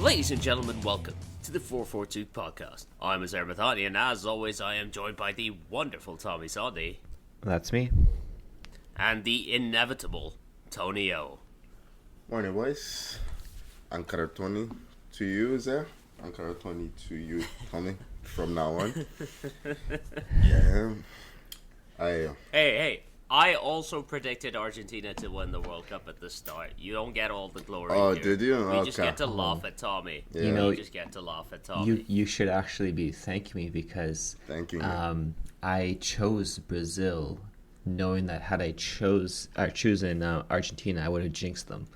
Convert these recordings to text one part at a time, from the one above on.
Ladies and gentlemen, welcome to the 442 podcast. I'm Azar Mathani, and as always, I am joined by the wonderful Tommy Sadi. That's me. And the inevitable Tony O. Morning, boys. Ankara 20 to you, Azar. Ankara 20 to you, Tommy, from now on. Hey. I also predicted Argentina to win the World Cup at the start. You don't get all the glory. Oh, here. did you? We just get to laugh at Tommy. Yeah. You just get to laugh at Tommy. You should actually be thanking me because I chose Brazil, knowing that had I chosen Argentina, I would have jinxed them,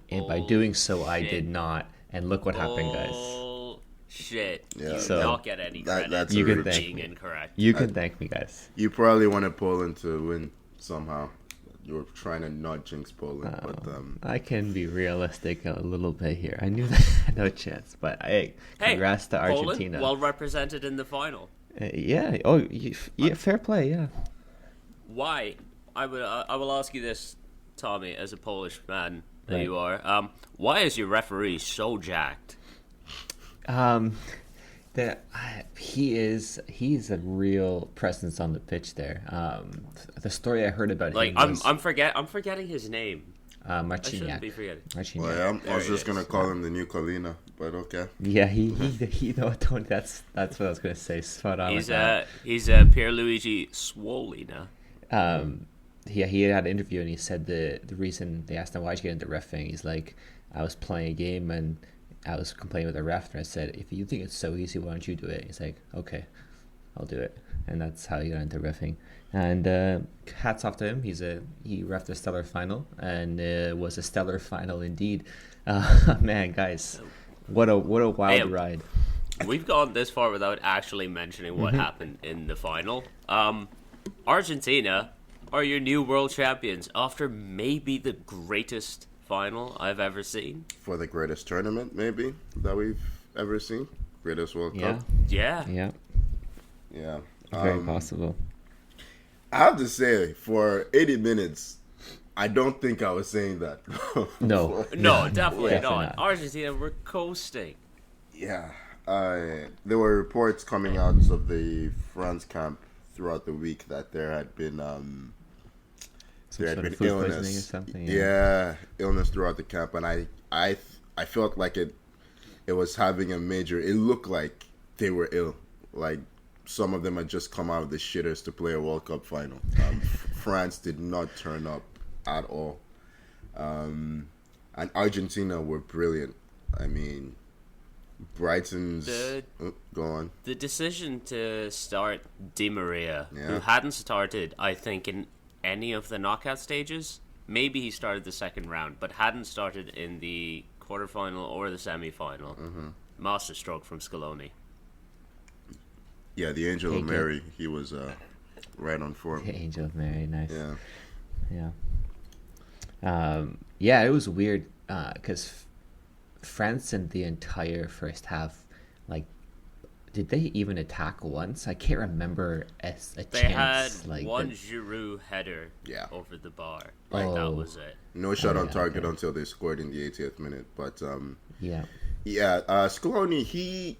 and by doing so, I did not. And look what happened, guys. Shit. Yeah. You So, do not get any credit that's for can being incorrect. You can thank me, guys. You probably wanted Poland to win somehow. You were trying to not jinx Poland, but I can be realistic a little bit here. I knew that no chance, but hey, congrats to Argentina. Poland, well represented in the final. Yeah. Oh, yeah. Fair play. Yeah. Why? I will ask you this, Tommy, as a Polish man that Right. you are. Why is your referee so jacked? He's a real presence on the pitch there. The story I heard about him was I'm forgetting his name. I shouldn't Marciniak. be forgetting. well, I was There just he gonna is. call him the new Kalina, but okay. Yeah, he no, don't. That's what I was gonna say. Spot on. He's with that. Pierluigi Swolina. He had an interview and he said the reason they asked him why'd you get into reffing, he's like, I was playing a game and I was complaining with the ref and I said, if you think it's so easy, why don't you do it? He's like, okay, I'll do it. And that's how he got into reffing. And hats off to him. He reffed a stellar final, and it was a stellar final indeed. Man, guys, what a wild ride. We've gone this far without actually mentioning what happened in the final. Argentina are your new world champions after maybe the greatest final I've ever seen. For the greatest tournament, maybe, that we've ever seen. Greatest World Cup. Yeah. Yeah. Very possible. I have to say, for 80 minutes, I don't think I was saying that. No, Definitely not. not. Argentina were coasting. Yeah. There were reports coming out of the France camp throughout the week that there had been Food poisoning or illness. something. Yeah, illness throughout the camp, and I felt like it was having a major. It looked like they were ill. Like some of them had just come out of the shitters to play a World Cup final. France did not turn up at all, and Argentina were brilliant. I mean, Brighton's go on. The decision to start Di Maria, Yeah. who hadn't started, I think, in any of the knockout stages. Maybe he started the second round, but hadn't started in the quarterfinal or the semi-final. Masterstroke from Scaloni. Yeah, the Angel Take of it. Mary. He was right on form. The Angel of Mary, nice. Yeah. Yeah, it was weird because France in the entire first half, like, did they even attack once? I can't remember a They chance. had like one that- Giroud header Yeah. over the bar. Oh. That was it. No shot on yeah, target okay. until they scored in the 80th minute. But Yeah, Scaloni, he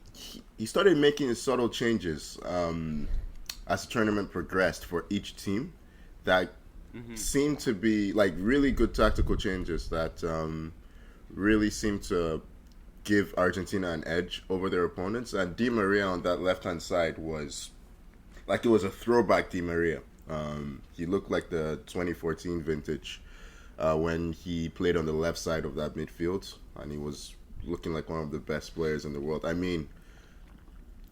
started making subtle changes as the tournament progressed for each team that seemed to be like really good tactical changes that really seemed to give Argentina an edge over their opponents. And Di Maria on that left-hand side was like, it was a throwback Di Maria. He looked like the 2014 vintage when he played on the left side of that midfield, and he was looking like one of the best players in the world. I mean,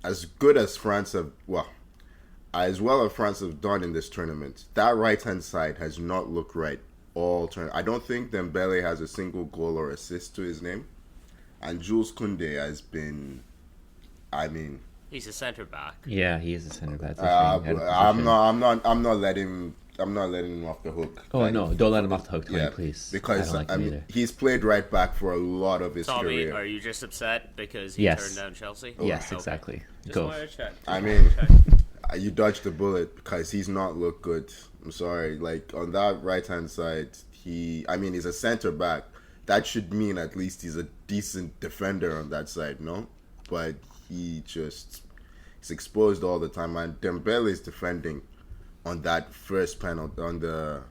as good as France have, as well as France have done in this tournament, that right-hand side has not looked right all tournament. I don't think Dembele has a single goal or assist to his name. And Jules Koundé has been, I mean, He's a centre back. yeah, he is a center back. I'm not letting him off the hook. Oh Like, no! Don't let him off the hook, Tony, please. Because I don't like him either. he's played right back for a lot of his Tommy, career. are you just upset because he Yes. turned down Chelsea? Yes, Okay. exactly. Just Go. wanted to check. I Just mean, wanted to check. you dodged the bullet because he's not looked good. I'm sorry. Like on that right hand side, he's a center back. that should mean at least he's a decent defender on that side, no? But he's exposed all the time. And Dembele is defending on that first penalty, on the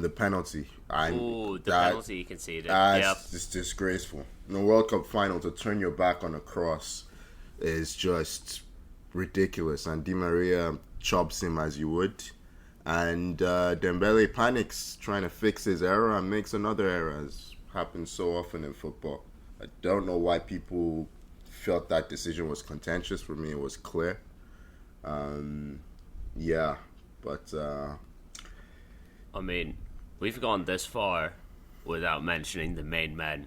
penalty. Ooh, the penalty you conceded. It's disgraceful. In a World Cup final, to turn your back on a cross is just ridiculous. And Di Maria chops him as you would. And Dembele panics, trying to fix his error, and makes another error, as happens so often in football. I don't know why people felt that decision was contentious. For me, it was clear. Yeah, but... I mean, we've gone this far without mentioning the main men.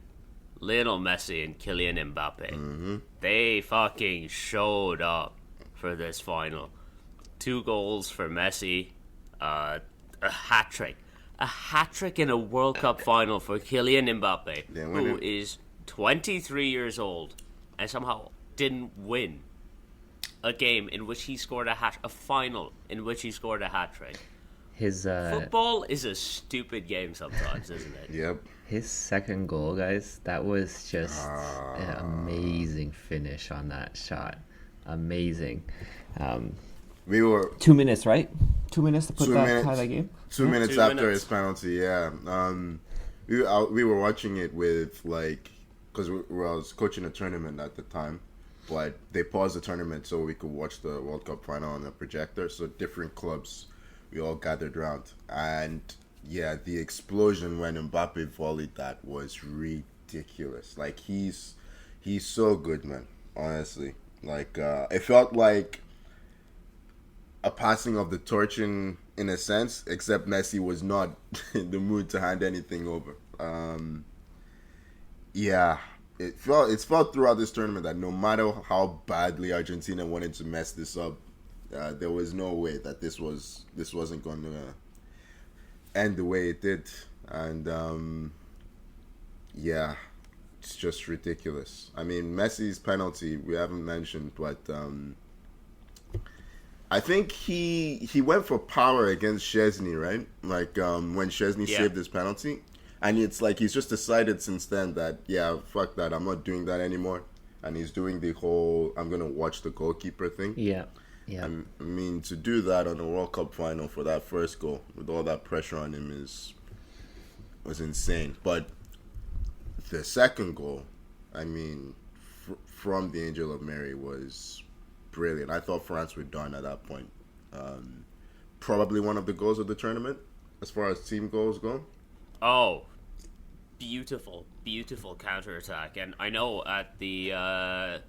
Lionel Messi and Kylian Mbappe. Mm-hmm. They fucking showed up for this final. 2 goals for Messi. A hat-trick. A hat-trick in a World Cup final for Kylian Mbappe, who is 23 years old and somehow didn't win a game in which he scored a final in which he scored a hat-trick. Football is a stupid game sometimes, isn't it? Yep. His second goal, guys, that was just an amazing finish on that shot. Amazing. We were 2 minutes, right? 2 minutes to tie that game. 2 minutes after his penalty, yeah. We were watching it with because I was coaching a tournament at the time, but they paused the tournament so we could watch the World Cup final on a projector. So different clubs, we all gathered around, and yeah, the explosion when Mbappe volleyed that was ridiculous. Like he's so good, man. Honestly, it felt like a passing of the torch in a sense, except Messi was not in the mood to hand anything over. Yeah, it's felt throughout this tournament that no matter how badly Argentina wanted to mess this up, there was no way that this wasn't going to end the way it did. And yeah, it's just ridiculous. I mean, Messi's penalty we haven't mentioned, but I think he went for power against Szczesny, right? When Szczesny saved his penalty. And it's like he's just decided since then that, yeah, fuck that, I'm not doing that anymore. And he's doing the whole, I'm going to watch the goalkeeper thing. Yeah, yeah. I mean, to do that on a World Cup final for that first goal, with all that pressure on him, was insane. But the second goal, I mean, from the Angel of Mary was brilliant. I thought France were done at that point. Probably one of the goals of the tournament, as far as team goals go. Oh, beautiful counterattack. And I know at the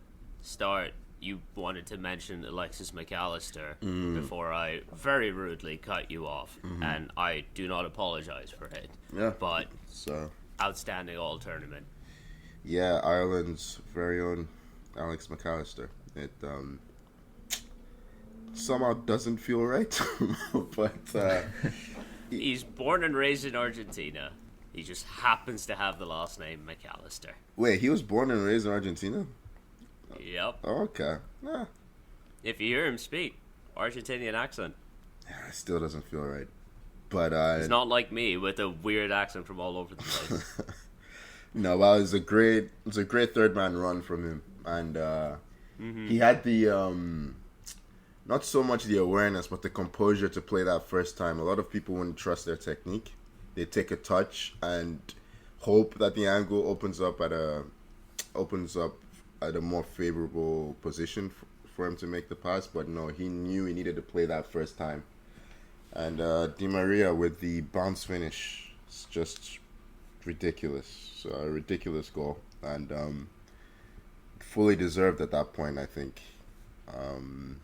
start you wanted to mention Alexis McAllister before I very rudely cut you off, and I do not apologize for it. Yeah, but outstanding all tournament. Yeah, Ireland's very own Alex McAllister. It somehow doesn't feel right, but he's born and raised in Argentina. He just happens to have the last name McAllister. Wait, he was born and raised in Argentina? Yep. Okay. Yeah. If you hear him speak, Argentinian accent. Yeah, it still doesn't feel right. But it's not like me with a weird accent from all over the place. No, well, it was a great third man run from him, and he had the not so much the awareness, but the composure to play that first time. A lot of people wouldn't trust their technique. They take a touch and hope that the angle opens up at a more favorable position for him to make the pass. But no, he knew he needed to play that first time. And Di Maria with the bounce finish, it's just ridiculous. So a ridiculous goal, and fully deserved at that point, I think. And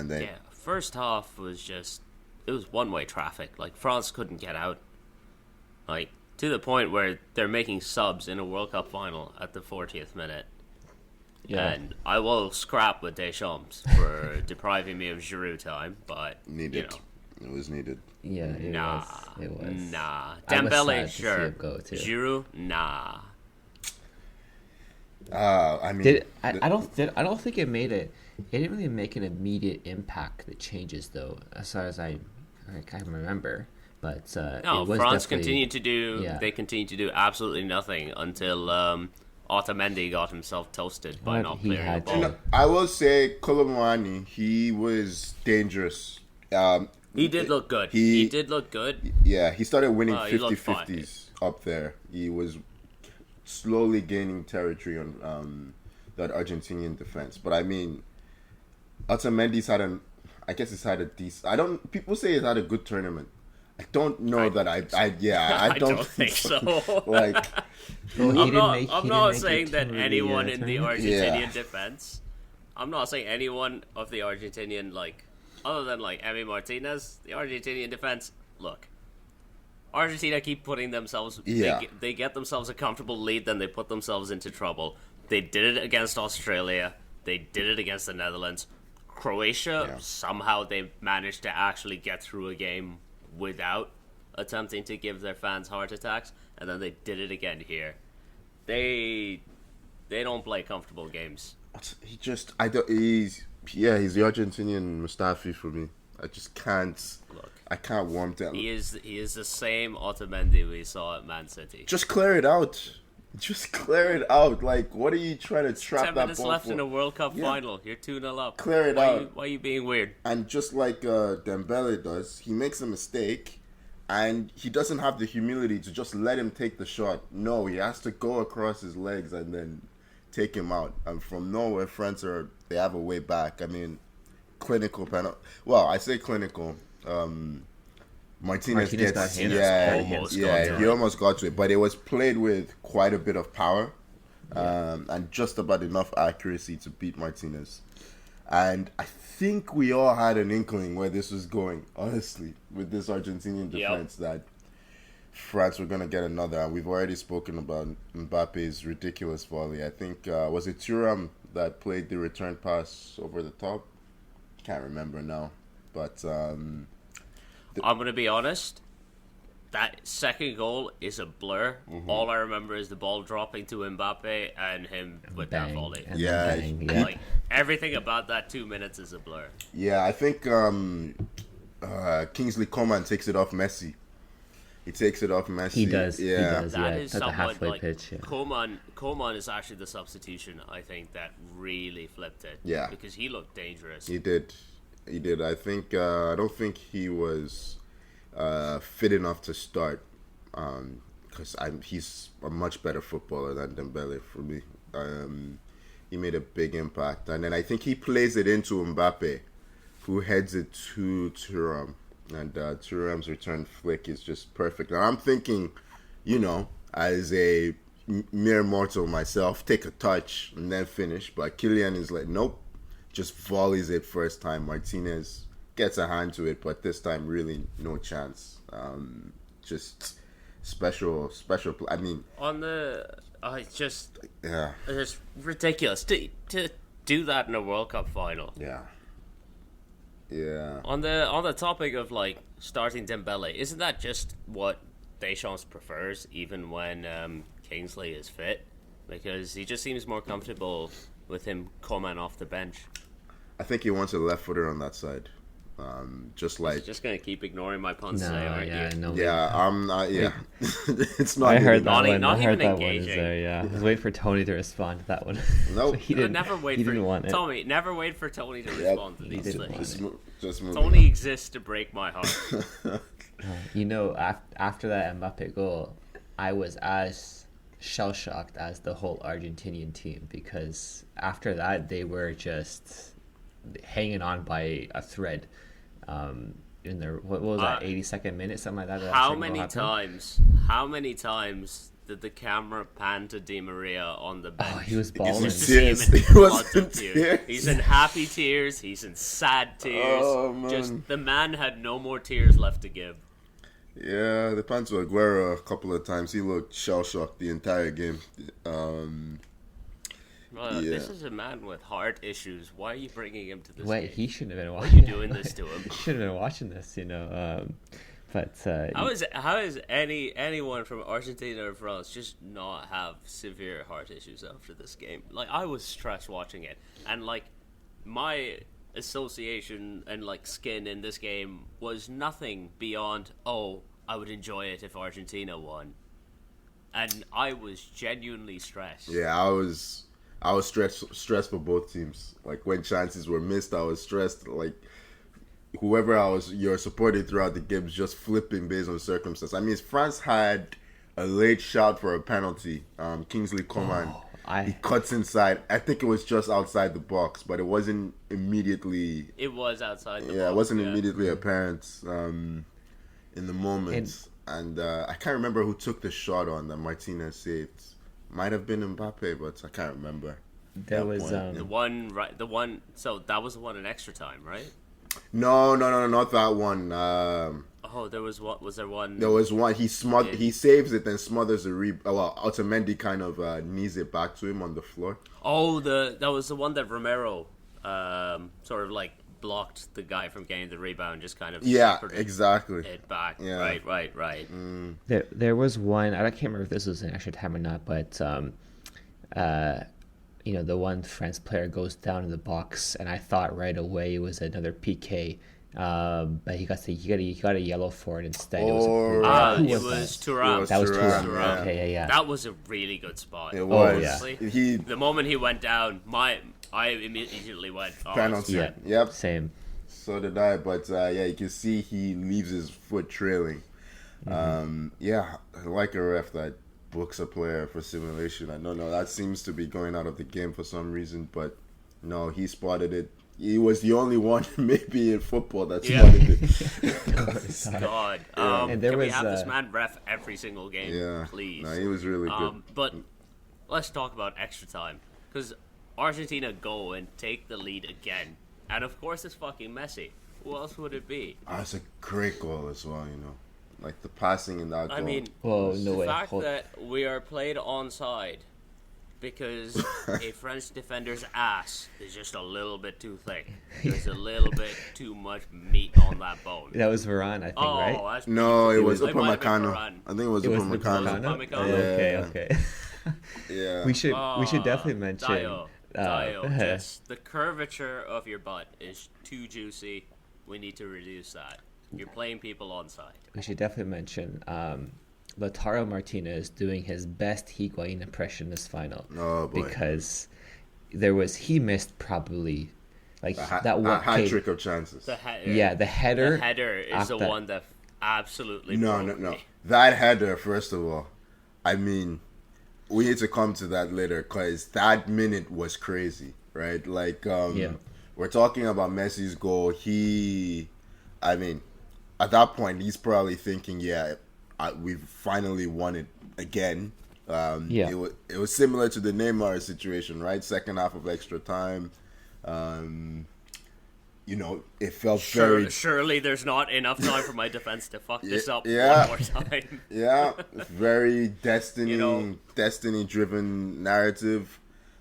then first half was it was one-way traffic. Like, France couldn't get out. Like, to the point where they're making subs in a World Cup final at the 40th minute. Yeah. And I will scrap with Deschamps for depriving me of Giroud time, but needed. It was needed. Yeah, it was. Nah. Dembele, sure. Giroud, nah. I mean, I don't think it made it. It didn't really make an immediate impact. The changes, though, as far as I can remember. But No, it was France definitely, continued to do. yeah. They continued to do absolutely nothing until Otamendi got himself toasted by But not he clearing the had ball. to. And I will say, Colomwani, he was dangerous. He did look good. He- He did look good. Yeah, he started winning He looked 50-50s up there. He was slowly gaining territory on that Argentinian defense. But I mean, Otamendi's had he's had a decent. I don't. People say he's had a good tournament. I don't know that I I don't think so. Like, Well, he I'm didn't not. make- I'm he not didn't make saying it that to anyone in the tournament. Argentinian Yeah. defense. I'm not saying anyone of the Argentinian other than Emi Martinez, the Argentinian defense. Look, Argentina keep putting themselves. Yeah. They get themselves a comfortable lead, then they put themselves into trouble. They did it against Australia. They did it against the Netherlands. Croatia, Yeah. somehow they managed to actually get through a game without attempting to give their fans heart attacks, and then they did it again here. They don't play comfortable games. he just I don't. He's the Argentinian Mustafi for me. I just can't. Look, I can't warm to. he is the same Otamendi we saw at Man City. Just clear it out. Just clear it out. Like, what are you trying to trap 10 that minutes ball left for? in a World Cup Yeah. final. You're 2-0 up. Clear it why out. why are you being weird? And just like Dembele does, he makes a mistake, and he doesn't have the humility to just let him take the shot. No, he has to go across his legs and then take him out. And from nowhere, they have a way back. I mean, clinical penalty. Well, I say clinical. Martinez Martinez gets got hit. Almost got to he it. almost got to it, but it was played with quite a bit of power, and just about enough accuracy to beat Martinez. And I think we all had an inkling where this was going, honestly, with this Argentinian defense, that France were going to get another. And we've already spoken about Mbappe's ridiculous volley. I think, was it Thuram that played the return pass over the top? Can't remember now. But I'm going to be honest. That second goal is a blur. Mm-hmm. All I remember is the ball dropping to Mbappe and him with that Bang, volley. and Yeah. then bang, yeah. Like, everything about that 2 minutes is a blur. yeah, I think Kingsley Coman takes it off Messi. He takes it off Messi. He does. Yeah. He does. That Yeah, is at the somewhat halfway like pitch. Yeah. Coman is actually the substitution I think that really flipped it. Yeah. Because he looked dangerous. He did. I think. I don't think he was fit enough to start. Because he's a much better footballer than Dembele for me. He made a big impact, and then I think he plays it into Mbappe, who heads it to Thuram, and Thuram's return flick is just perfect. And I'm thinking, as a mere mortal myself, take a touch and then finish. But Kylian is like, nope, just volleys it first time. Martinez gets a hand to it, but this time really no chance. Just special. I mean, On the it's just yeah, ridiculous to do that in a World Cup final. yeah. On the topic of starting Dembele, isn't that just what Deschamps prefers, even when Kingsley is fit? Because he just seems more comfortable with him coming off the bench. I think he wants a left footer on that side. Just like You're just gonna keep ignoring my puns No, today, aren't yeah, you? no. yeah, I'm not. Yeah, it's not. I heard even- that Not- one. not I even heard that one engaging. is there. Yeah, I was waiting for Tony to respond to that one. Nope. he didn't. Never wait he for didn't want it. Tommy. Never wait for Tony to Yep. respond to He these didn't things. want Just moving Tony on. exists to break my heart. After that Mbappe goal, I was as shell-shocked as the whole Argentinian team, because after that they were just hanging on by a thread. In their what was that 82nd minute, something like that. How many times did the camera pan to Di Maria on the bench? Oh, he was Is balling. he Just to see him serious? in He was floods in of tears. tears? He's in happy tears. He's in sad tears. Oh, man. Just the man had no more tears left to give. Yeah, the pan to Aguero a couple of times. He looked shell shocked the entire game. Yeah. This is a man with heart issues. Why are you bringing him to this Wait, game? he shouldn't have been Why are watching. you doing this to him? He should have been watching this, But How is anyone from Argentina or France just not have severe heart issues after this game? I was stressed watching it, and my association and skin in this game was nothing beyond I would enjoy it if Argentina won. And I was genuinely stressed. Yeah, I was stressed for both teams. Like when chances were missed, I was stressed. Like whoever you're supporting throughout the game is just flipping based on circumstance. I mean, France had a late shot for a penalty. Kingsley Coman, he cuts inside. I think it was just outside the box, but it wasn't immediately. It was outside the box. Yeah, it wasn't immediately apparent in the moment. And I can't remember who took the shot on that Martinez saved. Might have been Mbappe, but I can't remember. There was the one, right? The one. So that was the one in extra time, right? No, not that one. Oh, there was what? Was there one? There was one. He saves it, then smothers a well, Otamendi kind of knees it back to him on the floor. Oh, that was the one that Romero sort of like blocked the guy from getting the rebound, just kind of exactly it back. Yeah. Right. There was one. I can't remember if this was in extra time or not, but the one France player goes down in the box, and I thought right away it was another PK. But he got a yellow for it instead. It was Thuram. That was Thuram. Yeah. Okay, yeah. That was a really good spot. It was. Honestly. The moment he went down, I immediately went penalty. Yeah. Yep. Same. So did I, but you can see he leaves his foot trailing. I like a ref that books a player for simulation. I don't know, that seems to be going out of the game for some reason, but no, he spotted it. He was the only one, maybe in football, that spotted it. God. And there can was, we have this man ref every single game, please? No, he was really good. But let's talk about extra time, because Argentina go and take the lead again. And of course it's fucking Messi. Who else would it be? It's a great goal as well, Like the passing in that goal. I mean, the fact that we are played onside because a French defender's ass is just a little bit too thick. There's a little bit too much meat on that bone. That was Varane, I think, right? That's no, it was Upamecano. I think it was Upamecano. Okay. Yeah. We should definitely mention. Dio, just the curvature of your butt is too juicy. We need to reduce that. You're playing people onside. We should definitely mention Lautaro Martinez doing his best Higuain impression this final. Oh boy! Because he missed probably like that one hat trick of chances. The header. Yeah, the header. The header is the one that absolutely no. That header, first of all, I mean, we need to come to that later because that minute was crazy, right? Like, we're talking about Messi's goal. At that point, he's probably thinking, we've finally won it again. It was similar to the Neymar situation, right? Second half of extra time. It felt very... Surely there's not enough time for my defense to fuck this up one more time. Very destiny-driven narrative.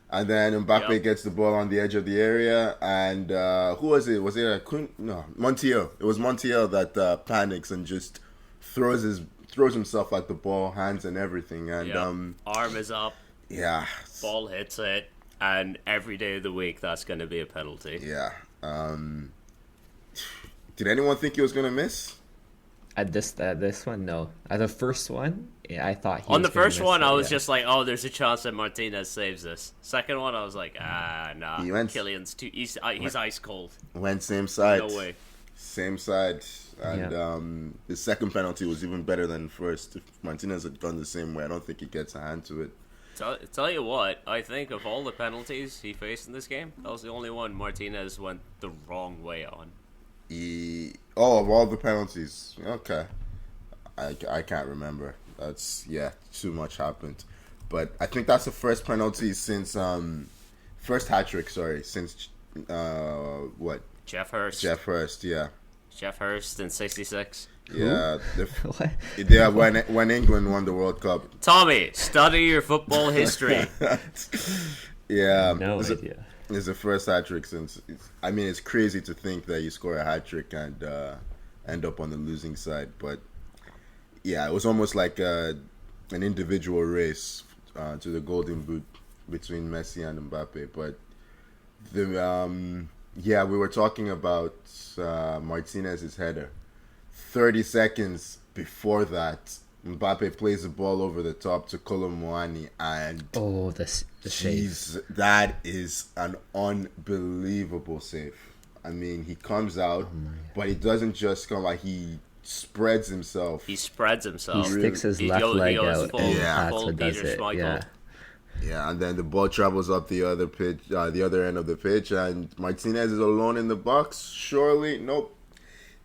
And then Mbappe gets the ball on the edge of the area, and who was it? Was it Montiel? It was Montiel that panics and just throws himself at the ball, hands and everything, and arm is up. Yeah, ball hits it, and every day of the week that's going to be a penalty. Yeah. Did anyone think he was going to miss? At this one, no. At the first one, I thought he on was the first one, it, I was just like, "Oh, there's a chance that Martinez saves this." Second one, I was like, nah. Kylian's too. He's ice cold. Went same side. No way. Same side, and the second penalty was even better than first. If Martinez had gone the same way, I don't think he gets a hand to it. Tell you what, I think of all the penalties he faced in this game, that was the only one Martinez went the wrong way on. Of all the penalties, okay, I can't remember. That's too much happened, but I think that's the first penalty since first hat trick. Sorry, since what? Jeff Hurst. Jeff Hurst in '66. Yeah, when England won the World Cup. Tommy, study your football history. No idea. It's the first hat trick since. It's crazy to think that you score a hat trick and end up on the losing side. But it was almost like an individual race to the Golden Boot between Messi and Mbappe. But we were talking about Martinez's header. 30 seconds before that, Mbappe plays the ball over the top to Colomwani, and the save. that is an unbelievable save. I mean, he comes out, but he doesn't just come out. He spreads himself. He spreads himself. He sticks his left leg out, and that's what does it. Yeah, and then the ball travels up the other pitch, the other end of the pitch, and Martinez is alone in the box. Surely, nope.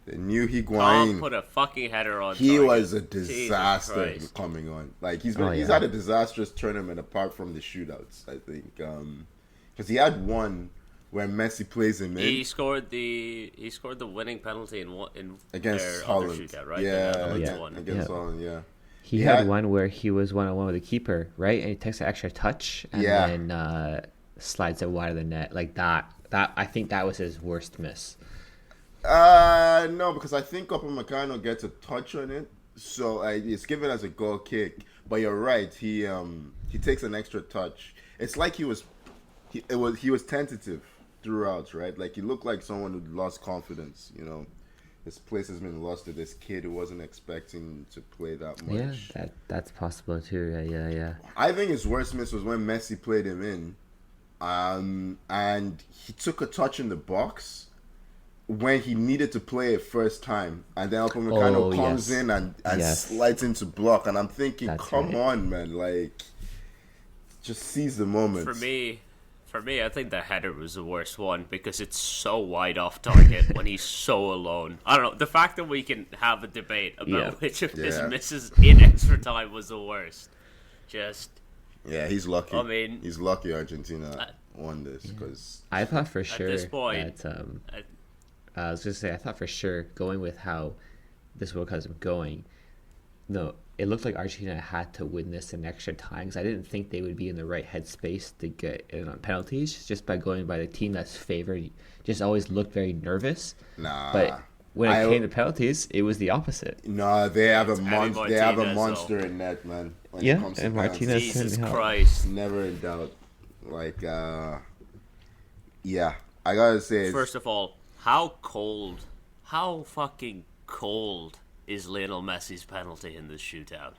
The new Higuain put a fucking header on. He was a disaster coming on. Like he's had a disastrous tournament apart from the shootouts. I think because he had one where Messi plays him in. He scored the winning penalty in against their Holland. Other shootout, right? Against Holland. Yeah. He had one where he was 1-on-1 with the keeper, right? And he takes an extra touch and then slides it wide of the net. Like that. I think that was his worst miss. No, because I think Upamecano gets a touch on it, so it's given as a goal kick. But you're right, he takes an extra touch. It's like he was tentative throughout, right? Like he looked like someone who lost confidence. You know, his place has been lost to this kid who wasn't expecting to play that much. Yeah, that's possible too. Yeah. I think his worst miss was when Messi played him in, and he took a touch in the box when he needed to play it first time, and then Upamecano comes in and slides into block, and I'm thinking, come on, man, like, just seize the moment. For me, I think the header was the worst one because it's so wide off target when he's so alone. I don't know, the fact that we can have a debate about which of his misses in extra time was the worst. He's lucky. I mean, he's lucky Argentina won this because I thought for sure at this point, that I was going to say, I thought for sure, going with how this World Cup is going, it looked like Argentina had to win this in extra time because I didn't think they would be in the right headspace to get in on penalties just by going by the team that's favored. Just always looked very nervous. Nah. But when it came to penalties, it was the opposite. No, they have a monster in net, man. And Martinez. Jesus Christ. Never in doubt. Like, I gotta say, first of all, how fucking cold is Lionel Messi's penalty in this shootout?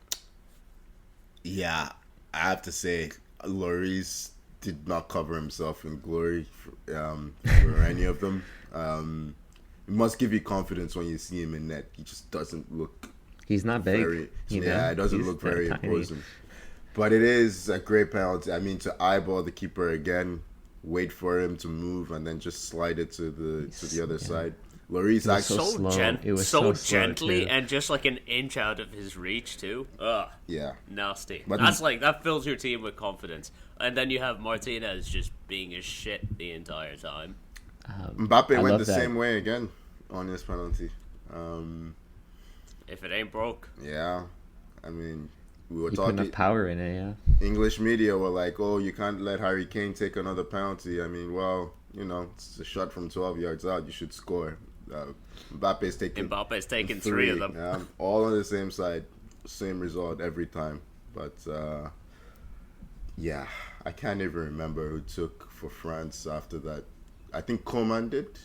Yeah, I have to say, Lloris did not cover himself in glory for any of them. It must give you confidence when you see him in net. He just doesn't look... He's not big. It doesn't look very imposing. But it is a great penalty. I mean, to eyeball the keeper again, wait for him to move, and then just slide it to the other side. Lloris actually so gently and just like an inch out of his reach too. Ugh. Yeah. Nasty. But that fills your team with confidence. And then you have Martinez just being a shit the entire time. Mbappe went the same way again on his penalty. If it ain't broke. Yeah. I mean, we were you talking. Put enough power in it, yeah. English media were like, "Oh, you can't let Harry Kane take another penalty." I mean, well, it's a shot from 12 yards out. You should score. Mbappe's taking three of them. Yeah, all on the same side, same result every time. But I can't even remember who took for France after that. I think Coman did.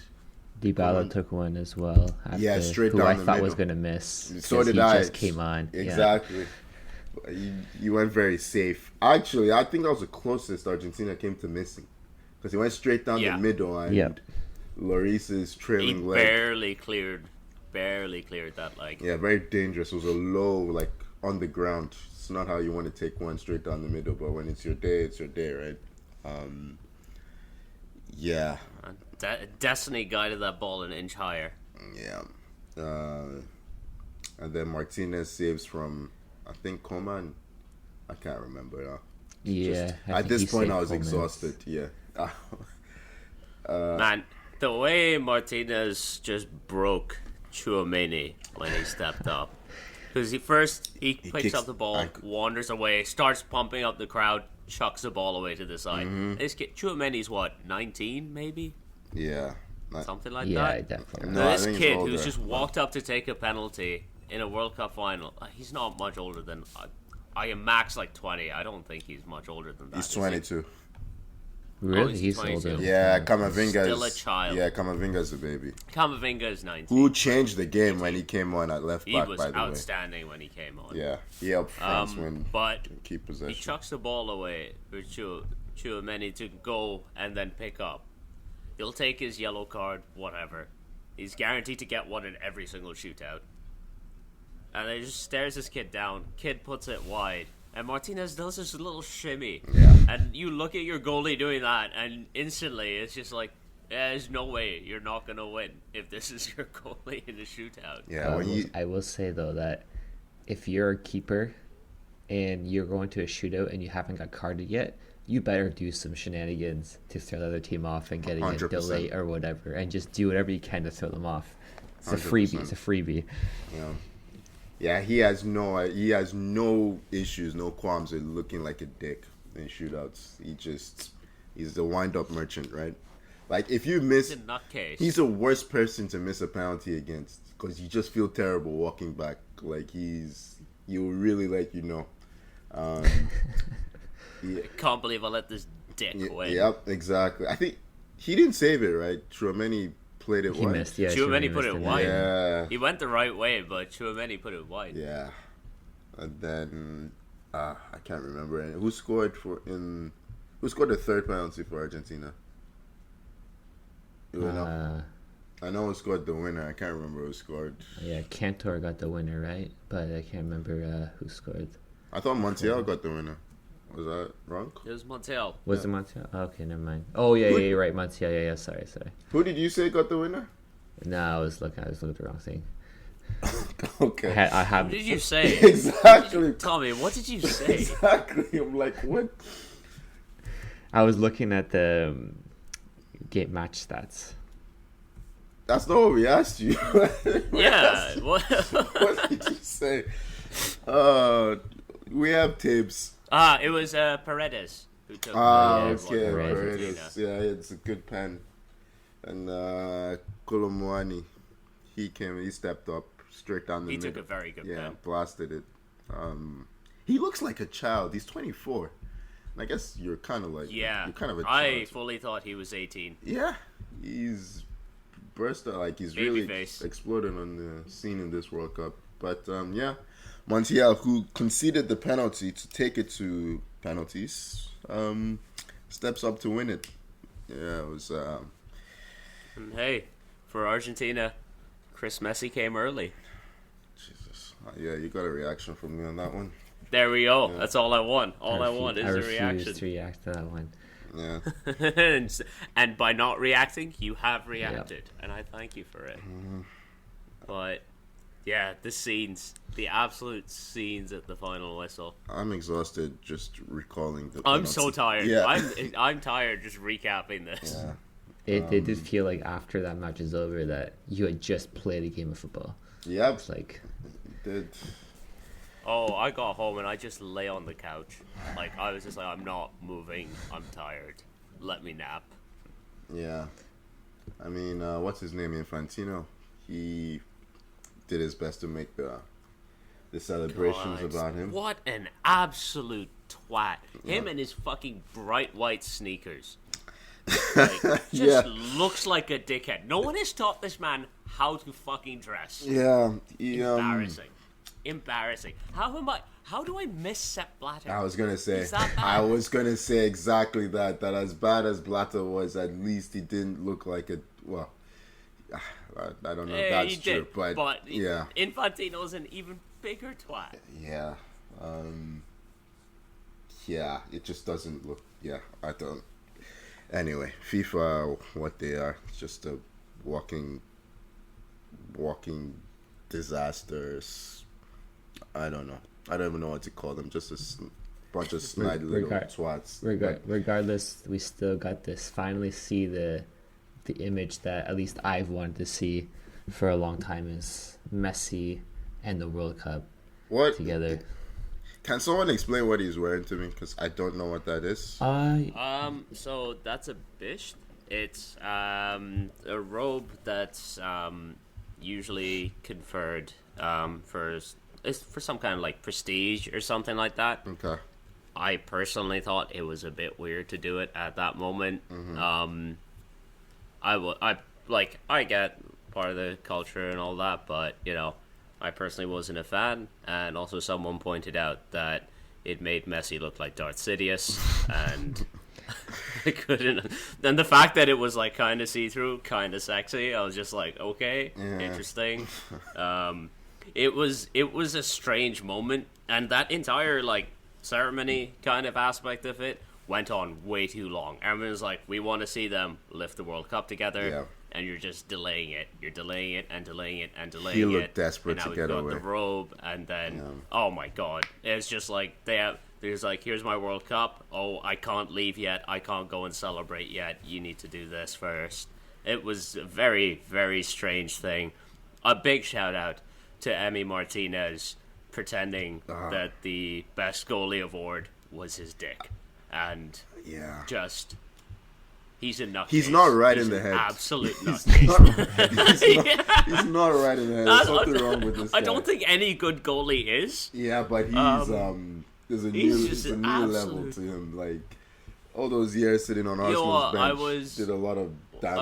Dybala took one as well. Straight down the middle. Who I thought was going to miss. So did I. He just came on. Exactly. Yeah. You went very safe. Actually, I think that was the closest Argentina came to missing. Because he went straight down the middle and Lloris is trailing leg. Barely cleared that leg. Yeah, very dangerous. It was a low, like, on the ground. It's not how you want to take one straight down the middle, but when it's your day, it's your day, right? Destiny guided that ball an inch higher. Yeah. And then Martinez saves from, I think, Coman. I can't remember. At this point, I was exhausted. Yeah. Man, the way Martinez just broke Tchouaméni when he stepped up. Because he picks up the ball, wanders away, starts pumping up the crowd, chucks the ball away to the side. Mm-hmm. This kid, Tchouaméni's what, 19 maybe? Yeah. Something like that? Yeah, definitely. This kid who's just walked up to take a penalty in a World Cup final, he's not much older than... I am max like 20. I don't think he's much older than that. He's 22. Really? he's He's 22. older. Yeah, Camavinga Still a is child. Yeah, Camavinga's a baby. Camavinga is 19. Who changed the game when he came on at left He back? was By the way, outstanding when he came on. yeah, he helped France win But key he possession. chucks the ball away for Tchouaméni to go and then pick up. He'll take his yellow card, whatever. He's guaranteed to get one in every single shootout. And he just stares this kid down. Kid puts it wide. And Martinez does this little shimmy. Yeah. And you look at your goalie doing that, and instantly it's just like, yeah, there's no way you're not going to win if this is your goalie in a shootout. Yeah, when you I will say though that if you're a keeper and you're going to a shootout and you haven't got carded yet, you better do some shenanigans to throw the other team off and getting a 100%. delay or whatever, and just do whatever you can to throw them off. It's a 100%. freebie. It's a freebie. Yeah, he has no issues, no qualms with looking like a dick in shootouts. He's the wind-up merchant, right? Like if you miss, In that case, he's the worst person to miss a penalty against because you just feel terrible walking back. Like he'll really let you know. Yeah, I can't believe I let this dick win. yep, exactly. I think he didn't save it, right? Tchouaméni played it He wide. missed. Yeah, Tchouaméni put missed it it. wide. Yeah, He went the right way, but Tchouaméni put it wide. yeah. And then I can't remember who scored who scored the third penalty for Argentina. I know who scored the winner. I can't remember who scored. Yeah, Cantor got the winner, right? But I can't remember who scored. I thought Montiel got the winner. Was that wrong? It was Montiel. Was it Montiel? Oh, okay, never mind. Oh yeah, you're right, Montiel. Yeah, sorry. Who did you say got the winner? No, I was looking at the wrong thing. Okay. I have. What did you say? Exactly. Tommy, what did you say? Exactly. I'm like, what? I was looking at the game match stats. That's not what we asked you. Yeah. What? What did you say? We have tapes. It was Paredes who took. Okay, for Paredes. Argentina. Yeah, it's a good pen. And Colomwani, he stepped up straight down the He middle. took a very good Yeah, pen. blasted it. He looks like a child. He's 24. And I guess you're kind of like Yeah. you're kind of a I child. fully thought he was 18. Yeah, he's burst out, like he's Baby really face. exploded on the scene in this World Cup. But yeah, Montiel, who conceded the penalty to take it to penalties, steps up to win it. Yeah, it was. And hey, for Argentina, Chris Messi came early. Jesus. Yeah, you got a reaction from me on that one. There we go. That's all I want. All I want is a refuse reaction. to react to that one. Yeah. and by not reacting, you have reacted, and I thank you for it. Mm-hmm. But yeah, the absolute scenes at the final whistle. I'm exhausted just recalling the. I'm penalty. so tired. Yeah. I'm tired just recapping this. Yeah. It did feel like after that match is over that you had just played a game of football. Yeah. It's like Did. Oh, I got home and I just lay on the couch. Like, I was just like, I'm not moving. I'm tired. Let me nap. Yeah. I mean, what's his name? Infantino. He did his best to make the celebrations God, about him. What an absolute twat. Him and his fucking bright white sneakers. Like, just looks like a dickhead. No one has taught this man how to fucking dress. Yeah. Embarrassing. How do I miss Sepp Blatter? I was gonna say. Is that bad? I was gonna say exactly that. That as bad as Blatter was, at least he didn't look like a. Well, I don't know if that's he true, did, but yeah, Infantino's an even bigger twat. yeah, yeah. It just doesn't look. Yeah, I don't. Anyway, FIFA, what they are, it's just a walking disasters. I don't know. I don't even know what to call them. Just a bunch of snide little twats. regardless, we still got this. Finally, see the image that at least I've wanted to see for a long time is Messi and the World Cup together. Can someone explain what he's wearing to me? Because I don't know what that is. So that's a bisht. It's a robe that's usually conferred for some kind of like prestige or something like that. Okay. I personally thought it was a bit weird to do it at that moment. I get part of the culture and all that, but I personally wasn't a fan. And also, someone pointed out that it made Messi look like Darth Sidious, and I couldn't. And the fact that it was like kind of see through, kind of sexy, I was just like, okay, interesting. It was a strange moment, and that entire like ceremony kind of aspect of it went on way too long. Everyone was like, we want to see them lift the World Cup together, and you're just delaying it. You're delaying it and delaying it and delaying it. He looked desperate to get away. The robe, and then oh my god, it's just like there's like, here's my World Cup. Oh, I can't leave yet. I can't go and celebrate yet. You need to do this first. It was a very, very strange thing. A big shout out to Emi Martinez pretending that the best goalie award was his dick. And just, he's a nutcase. He's not right in the head. Absolute nutcase. He's not right in the head. There's something wrong with this guy. I don't think any good goalie is. Yeah, but there's a new level to him. Like, all those years sitting on Arsenal's bench did a lot of damage.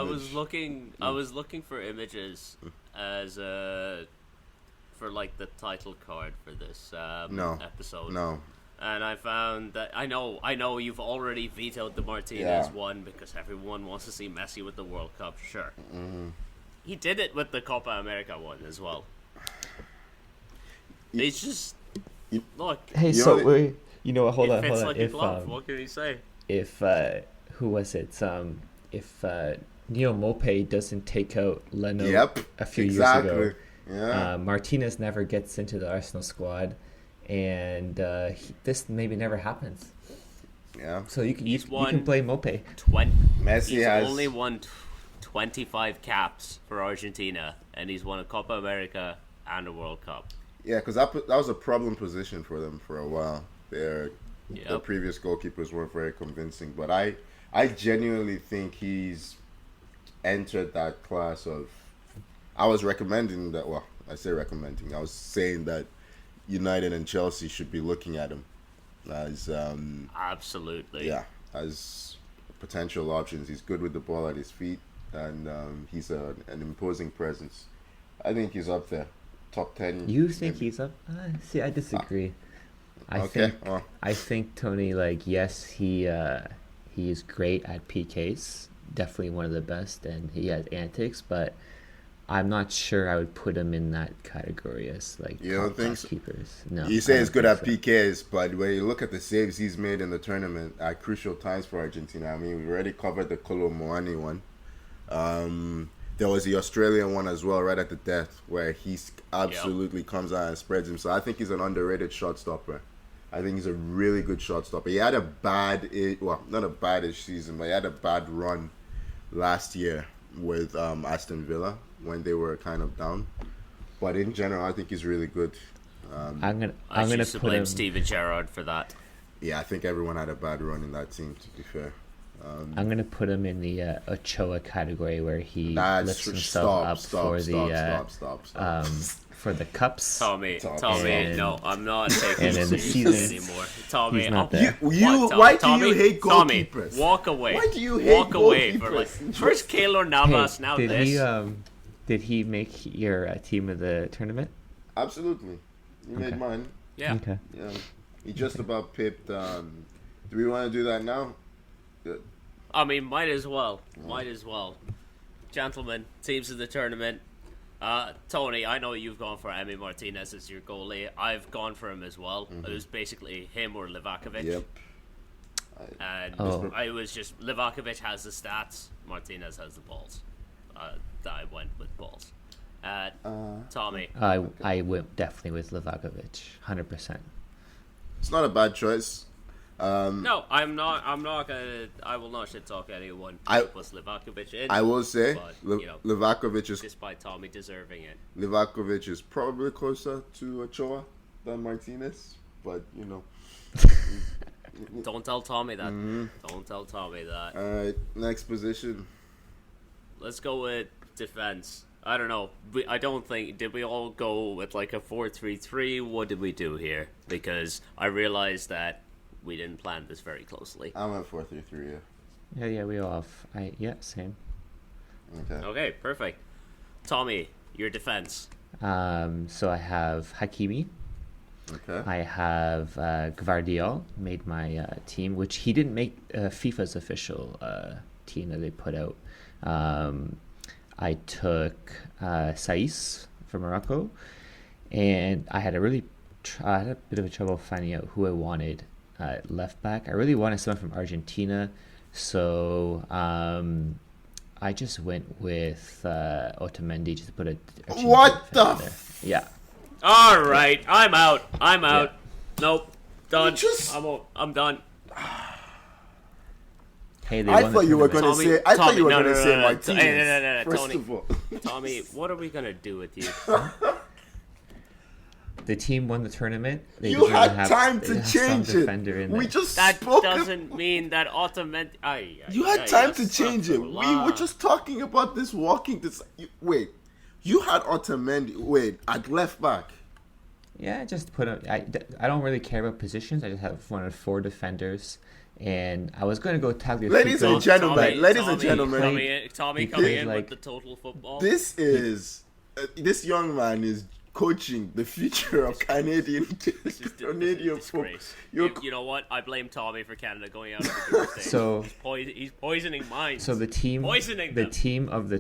I was looking for images as for like the title card for this episode. No. And I found that I know you've already vetoed the Martinez one because everyone wants to see Messi with the World Cup. Sure, he did it with the Copa America one as well. It's just look. Hey, hold on. Like a glove. What can you say? If who was it? If Neil Maupay doesn't take out Leno a few years ago, Martinez never gets into the Arsenal squad. And this maybe never happens. Yeah. So you can blame Maupay. He's only won 25 caps for Argentina, and he's won a Copa America and a World Cup. Yeah, because that was a problem position for them for a while. Their previous goalkeepers weren't very convincing, but I genuinely think he's entered that class of. I was recommending that. Well, I say recommending. I was saying that United and Chelsea should be looking at him as absolutely as potential options. He's good with the ball at his feet, and he's an imposing presence. I think he's up there, top 10. You think he's up? See, I disagree. I think Tony, like, yes, he is great at PKs, definitely one of the best, and he has antics, but I'm not sure I would put him in that category as like keepers. No, you say he's good at PKs, but when you look at the saves he's made in the tournament at crucial times for Argentina, I mean, we've already covered the Kolo Muani one. There was the Australian one as well, right at the death, where he absolutely comes out and spreads him. So I think he's an underrated shot stopper. I think he's a really good shot stopper. He had a not a bad-ish season, but he had a bad run last year with Aston Villa when they were kind of down. But in general, I think he's really good. I'm gonna blame Steven Gerrard for that. Yeah, I think everyone had a bad run in that team, to be fair. I'm gonna put him in the Ochoa category, where he lifts himself for the cups. Tommy, no, I'm not taking this seriously anymore. Tommy, why do you hate goalkeepers? Tommy, walk away. Why do you hate goalkeepers? First Keylor Navas, now this. Did he make your team of the tournament? Absolutely, he made mine. Yeah. Okay. Yeah, he just about pipped. Do we want to do that now? Good. I mean, might as well. Gentlemen, teams of the tournament. Tony, I know you've gone for Emi Martinez as your goalie. I've gone for him as well. It was basically him or Livakovic. Yep. I was just, Livakovic has the stats, Martinez has the balls. I went with balls. Tommy. I went definitely with Livakovic, 100%. It's not a bad choice. No, I'm not gonna. I will not shit talk anyone. Was Livakovic in? I will say, but, Livakovic is, despite Tommy deserving it. Livakovic is probably closer to Ochoa than Martinez, but Don't tell Tommy that. Don't tell Tommy that. All right, next position. Let's go with defense. I don't know. I don't think, did we all go with like a 4-3-3? What did we do here? Because I realized that we didn't plan this very closely. I went 4-3-3. Yeah, we all have. Yeah, same. Okay. Okay, perfect. Tommy, your defense. So I have Hakimi. Okay. I have Gvardiol made my team, which he didn't make FIFA's official team that they put out. I took Saiss from Morocco, and I had a bit of a trouble finding out who I wanted left back. I really wanted someone from Argentina, so I just went with Otamendi just to put a What the yeah. All right, I'm out. Yeah. Nope, done. just- I'm done. Hey, they I won thought the you were tournament. going to say. I thought you were no, going to no, say no, Martinez. no, First Tony. of all, Tommy, what are we gonna do with you? The team won the tournament. They you deserve to had have- time they to have some change defender it. in We there. just That spoke. doesn't mean that Otamendi. You had time to change it. We were just talking about this walking. Wait, you had Otamendi. Wait, at left back. Yeah, just put a. I don't really care about positions. I just have one of 4 defenders, and I was going to go Tagliafico. Ladies and gentlemen, Tommy, He coming played in like- with the total football. This is this young man is coaching the future of Canadian Canadian football. disgrace. You're- You know what? I blame Tommy for Canada going out of the group stage. So- he's poisoning minds. So the team, Poisoning the them. team of the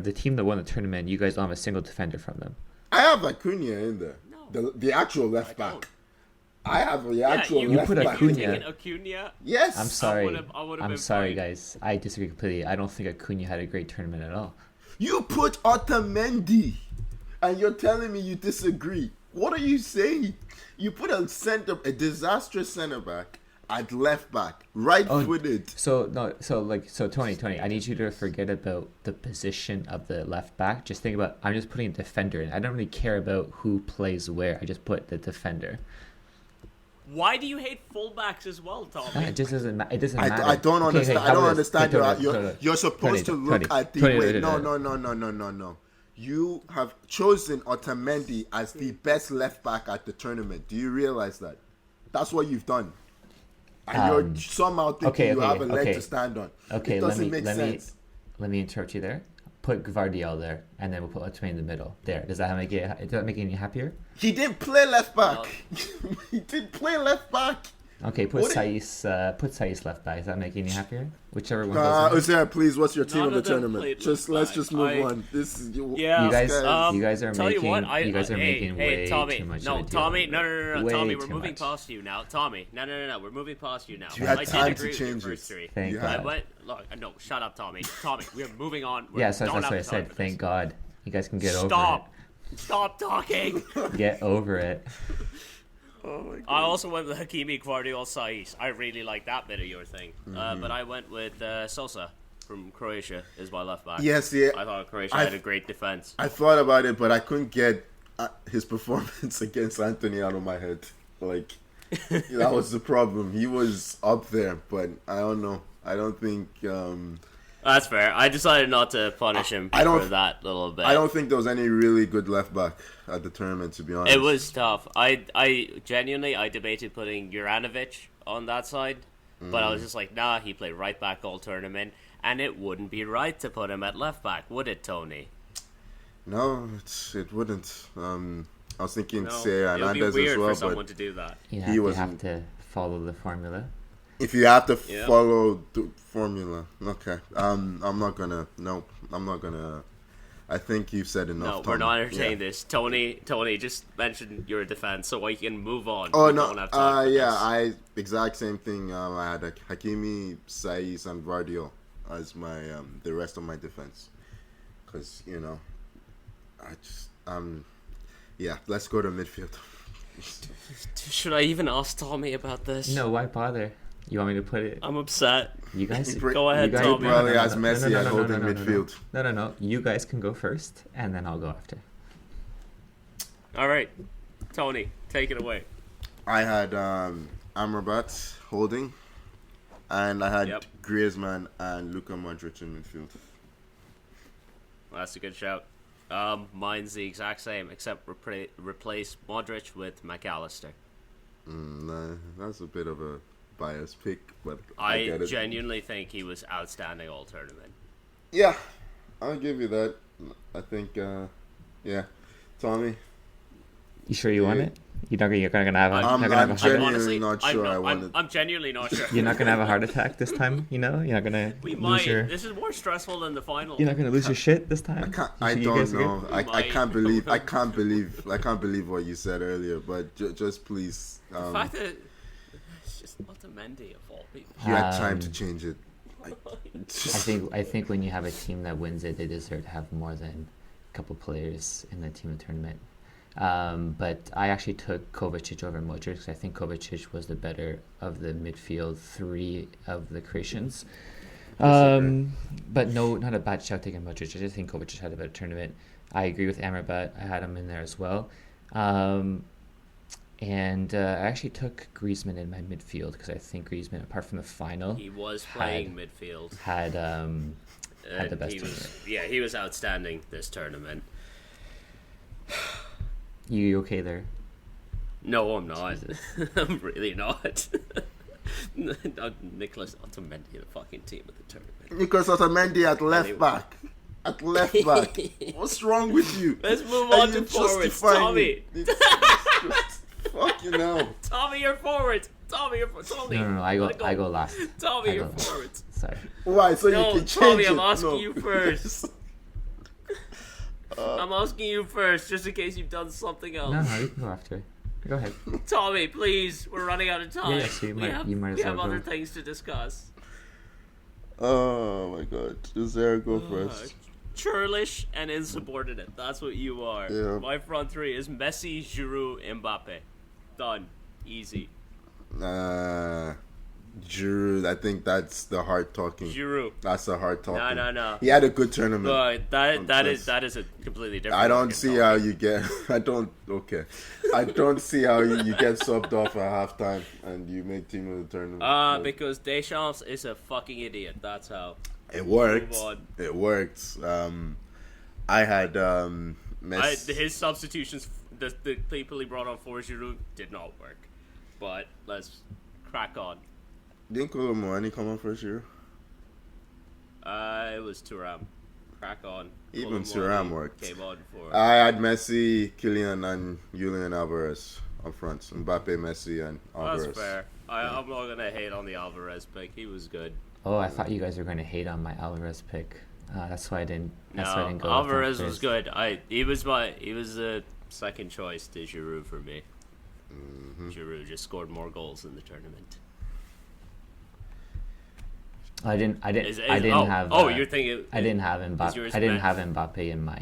the team that won the tournament, you guys don't have a single defender from them. I have Acuna in there. No. The actual left I back. don't. I have the actual you left put back. Acuna. taking Acuna. Yes. I'm sorry. I would've I'm been sorry, fine. guys. I disagree completely. I don't think Acuna had a great tournament at all. You put Otamendi, and you're telling me you disagree. What are you saying? You put a disastrous center back at left back, right-footed. So Tony, I need you to forget about the position of the left back. Just think about. I'm just putting a defender in. I don't really care about who plays where. I just put the defender. Why do you hate fullbacks as well, Tommy? It just doesn't. It doesn't matter. I don't Okay, understand. how I don't about understand. this? You're supposed to look at the. Wait, no. You have chosen Otamendi as the best left back at the tournament. Do you realize that? That's what you've done. And you're somehow thinking you have a leg to stand on. Okay, it doesn't make let sense. me interrupt you there. Put Gvardiol there, and then we'll put Otamendi in the middle. There. Does that make it? Does that make it any happier? He didn't play left back. He didn't play left back. Okay, put What Saiss left back. Does that make it any happier? Whichever one goes. Uzair, please, what's your team None of the of them tournament? played Let's left just back. move on. This is Yeah, You guys, Um, you guys are tell you making. what, You guys are making way Tommy, too much. no, of a deal Tommy, out of no, it. Way Tommy, we're too moving much. past you now. Tommy, no, we're moving past you now. You had I did time to agree with your change first it. three. Thank You God. had- Look, no, shut up, Tommy. Tommy, we're moving on. We Yeah, so don't that's have what I the time said. for Thank this. God. You guys can get over Stop talking. it. Get over it. Oh my God. I also went with Hakimi, Gvardiol, Saiss. I really like that bit of your thing. But I went with Sosa from Croatia as my left back. Yes, yeah. I thought Croatia had a great defense. I thought about it, but I couldn't get his performance against Anthony out of my head. Like, that was the problem. He was up there, but I don't know. I don't think. That's fair. I decided not to punish him I don't- for that little bit. I don't think there was any really good left back at the tournament, to be honest. It was tough. I genuinely debated putting Juranovic on that side, but I was just like, nah, he played right back all tournament, and it wouldn't be right to put him at left back, would it, Tony? No, it wouldn't. I was thinking No, say it would be Hernandez weird as well, for someone but to do that. You He you wasn't- have to follow the formula. if you have to Yeah. follow the formula, okay. I'm not gonna. No, I'm not gonna. I think you've said enough. No, we're Tom. not entertaining Yeah. this. Tony, just mention your defense so I can move on. Oh We no! don't have time for Yeah, this. exact same thing. I had Hakimi, Saiss, and Vardio as my the rest of my defense, because I just yeah. Let's go to midfield. Should I even ask Tommy about this? No, why bother? You want me to put it? I'm upset. You guys. Go ahead, you guys, Tommy. Probably has Messi at holding midfield. No. You guys can go first, and then I'll go after. All right, Tony, take it away. I had Amrabat holding, and I had Yep. Griezmann and Luka Modric in midfield. Well, that's a good shout. Mine's the exact same, except replace Modric with McAllister. Nah, that's a bit of a biased pick, but I get it. genuinely think he was outstanding all tournament. Yeah, I'll give you that. I think, yeah. Tommy? You sure you want it? You're gonna have a I'm genuinely not sure I want it. I'm genuinely not sure. You're not gonna have a heart attack this time, you know? You're not gonna We lose might. your. This is more stressful than the final. You're not gonna lose your shit this time. I You don't guys are know. good? I can't believe what you said earlier. But just please. The fact that it's just Otamendi of all people. You had time to change it. I think when you have a team that wins it, they deserve to have more than a couple players in the team of the tournament. But I actually took Kovacic over Modric because I think Kovacic was the better of the midfield three of the Croatians. But no, not a bad shout taking Modric. I just think Kovacic had a better tournament. I agree with Amrabat. I had him in there as well. And I actually took Griezmann in my midfield because I think Griezmann, apart from the final, He was playing midfield. had the best tournament. He was outstanding this tournament. You okay there? No, I'm not. I'm really not. Nicolas Otamendi, the fucking team of the tournament. Nicolas Otamendi at left back. At left back. What's wrong with you? Let's move on to forwards. Tommy. Fucking hell. Tommy, you're forwards. Tommy, you're forwards. Tommy. No, I go last. Tommy, I you're go last. forwards. Sorry. Why? So No, you can Tommy, change I'm it. asking No. you first. I'm asking you first, just in case you've done something else. No, you can go after. Go ahead. Tommy, please, we're running out of time. Yeah, so you might as we well have other go. things to discuss. Oh my god. Does Sarah go first? Churlish and insubordinate. That's what you are. Yeah. My front three is Messi, Giroud, Mbappe. Done. Easy. Giroud, I think that's the hard talking. Giroud. That's the hard talking. No. He had a good tournament. But that is a completely different. I don't fucking see topic. how you get. I don't see how you get subbed off at halftime and you make team of the tournament. Because Deschamps is a fucking idiot. That's how. It worked. Move on. It worked. I had Messi. His substitutions, the people he brought on for Giroud did not work. But let's crack on. Didn't Koulibaly come on first year? It was Thuram. Crack on. Even Koulibaly Thuram worked. Came on for. I had Messi, Kylian, and Julian Alvarez up front. Mbappe, Messi, and Alvarez. That's fair. I'm not gonna hate on the Alvarez pick. He was good. Oh, I thought you guys were going to hate on my Alvarez pick. That's why I didn't. That's why I No, didn't go. Alvarez with him was first. good. He was the second choice to Giroud for me. Mm-hmm. Giroud just scored more goals in the tournament. I didn't Is- have. you're thinking. I didn't have is Mbappe. yours I didn't better? have Mbappe in my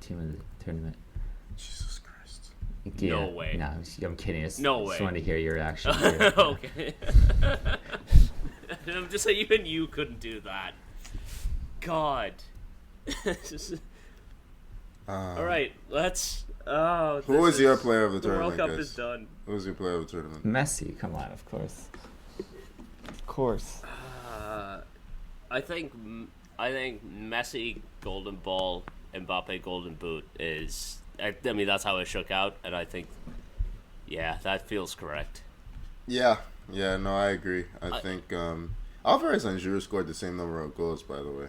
team of the tournament. Jesus Christ. Yeah, No way. No, I'm kidding. No Just way. wanted to hear your reaction. Okay. I'm just saying, even you couldn't do that. God. All right, let's. Who was your player of the The World tournament, Cup guys? is done. Who was your player of the tournament? Messi, come on, of course. Of course. I think Messi Golden Ball, Mbappe Golden Boot is. I mean, that's how it shook out, and I think, yeah, that feels correct. Yeah, no, I agree. I think Alvarez and Giroud scored the same number of goals, by the way.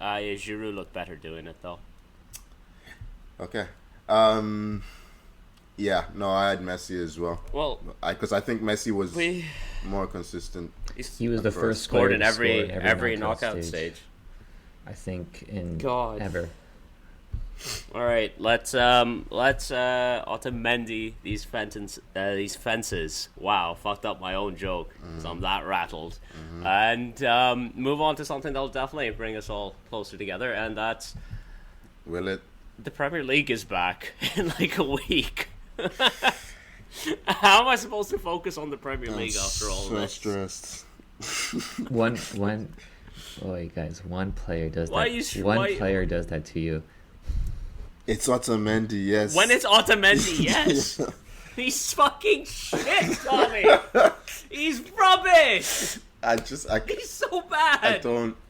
Giroud looked better doing it though. Okay. Yeah, no, I had Messi as well. Well, Because I think Messi was more consistent. He was the first scored player in to score every knockout stage. I think in God. ever. All right, let's Otamendi these fences. Wow, fucked up my own joke. So I'm that rattled. And move on to something that'll definitely bring us all closer together, and that's Will it? the Premier League is back in like a week. How am I supposed to focus on the Premier League after all so this? stressed. One. Oh wait, guys. One player does Why that. you- One why- player does that to you. It's Otamendi, yes. When it's Otamendi, yes. He's fucking shit, Tommy. He's rubbish. He's so bad.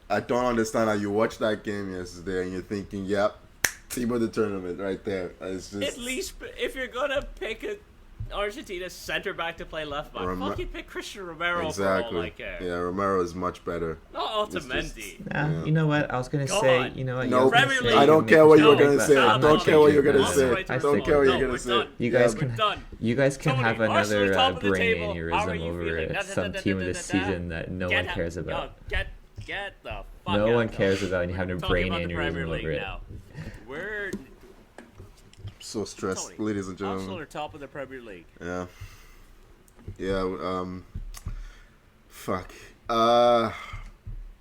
I don't understand how you watched that game yesterday and you're thinking, yep, team of the tournament right there. It's just At least if you're gonna pick Argentina's center back to play left back. Fucking pick Christian Romero exactly. for all I care. Yeah, Romero is much better. Not Otamendi. Yeah. You know what? I was gonna say. You know what? No, Premier League. I don't care what you're gonna say. I'm Don't not care what you're changing gonna that. say. Don't care what you're gonna say. You guys We're can. done. You guys can Tony, have Arsenal another top of the brain table. How are aneurysm you over feeling? some team of this season that no one cares about. Get the fuck out. No one cares about, and you have a We're brain talking about the Premier aneurysm League over it. now. We're So stressed, Tony, ladies and Arsenal gentlemen. are top of the Premier League. Yeah. Yeah. Fuck.